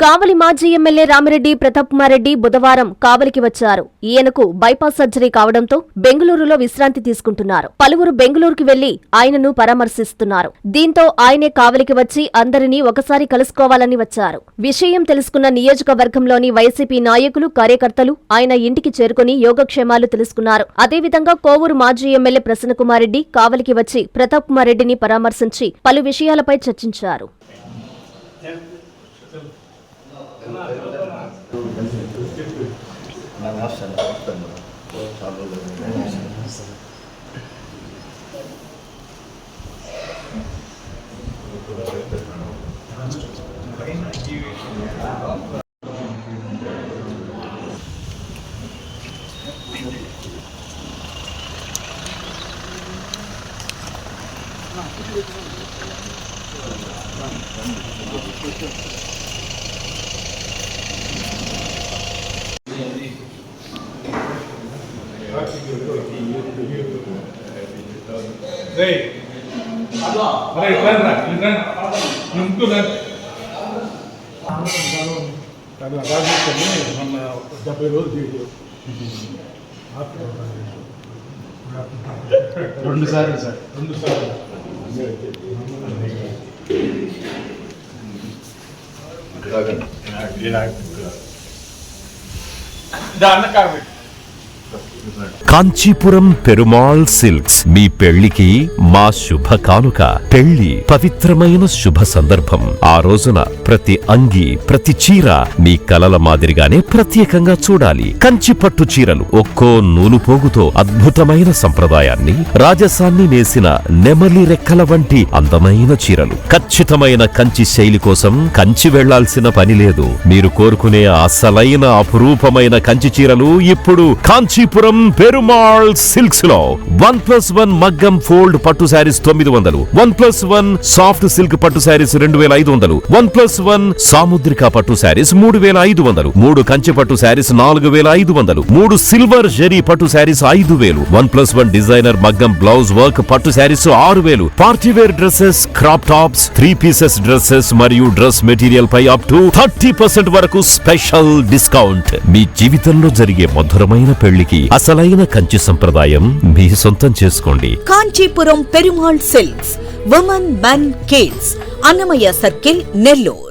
కావలి మాజీ ఎమ్మెల్యే రామిరెడ్డి ప్రతాప్ కుమార్ రెడ్డి బుధవారం కావలికి వచ్చారు. ఈయనకు బైపాస్ సర్జరీ కావడంతో బెంగళూరులో విశ్రాంతి తీసుకుంటున్నారు. పలువురు బెంగళూరుకి వెళ్లి ఆయనను పరామర్శిస్తున్నారు. దీంతో ఆయనే కావలికి వచ్చి అందరినీ ఒకసారి కలుసుకోవాలని వచ్చారు. విషయం తెలుసుకున్న నియోజకవర్గంలోని వైసీపీ నాయకులు, కార్యకర్తలు ఆయన ఇంటికి చేరుకుని యోగక్షేమాలు తెలుసుకున్నారు. అదేవిధంగా కోవూరు మాజీ ఎమ్మెల్యే ప్రసన్నకుమార్ రెడ్డి కావలికి వచ్చి ప్రతాప్ కుమార్ రెడ్డిని పరామర్శించి పలు విషయాలపై చర్చించారు. రెండు సార్లు సార్ కాంచీపురం పెరుమాళ్ సిల్క్స్ మీ పెళ్లికి మా శుభ కానుక. పెళ్లి పవిత్రమైన శుభ సందర్భం. ఆ రోజున ప్రతి అంగి, ప్రతి చీర మీ కలల మాదిరిగానే ప్రత్యేకంగా చూడాలి. కంచి పట్టు చీరలు ఒక్కో నూలు పోగుతో అద్భుతమైన సంప్రదాయాన్ని, రాజసాన్ని నేసిన నెమలి రెక్కల వంటి అందమైన చీరలు. ఖచ్చితమైన కంచి శైలి కోసం కంచి వెళ్లాల్సిన పని లేదు. మీరు కోరుకునే అసలైన అపురూపమైన కంచి చీరలు ఇప్పుడు కాంచీపురం పెరుమాళ్ సిల్క్స్ లో 1+1 మగ్గం ఫోల్డ్ పట్టు శారీస్ 900, 1+1 సాఫ్ట్ సిల్క్ పట్టు శారీస్ 2500, 1+1 సాముద్రిక పట్టు శారీస్ 3500, 3 కంచి పట్టు శారీస్ 4500, 3 సిల్వర్ జరీ పట్టు శారీస్ 5000, 1+1 డిజైనర్ మగ్గం బ్లౌజ్ వర్క్ పట్టు sarees 6000, party wear dresses, crop tops, 3 pieces dresses మరియు డ్రెస్ మెటీరియల్ పై అప్ టు 30% వరకు స్పెషల్ డిస్కౌంట్. మీ జీవితంలో జరిగే మధురమైన పెళ్లికి అసలైన కంచి సంప్రదాయం మీ సొంతం చేసుకోండి. Kanchipuram Perumal silks, women, men, kids, Annamayya circle, Nellore.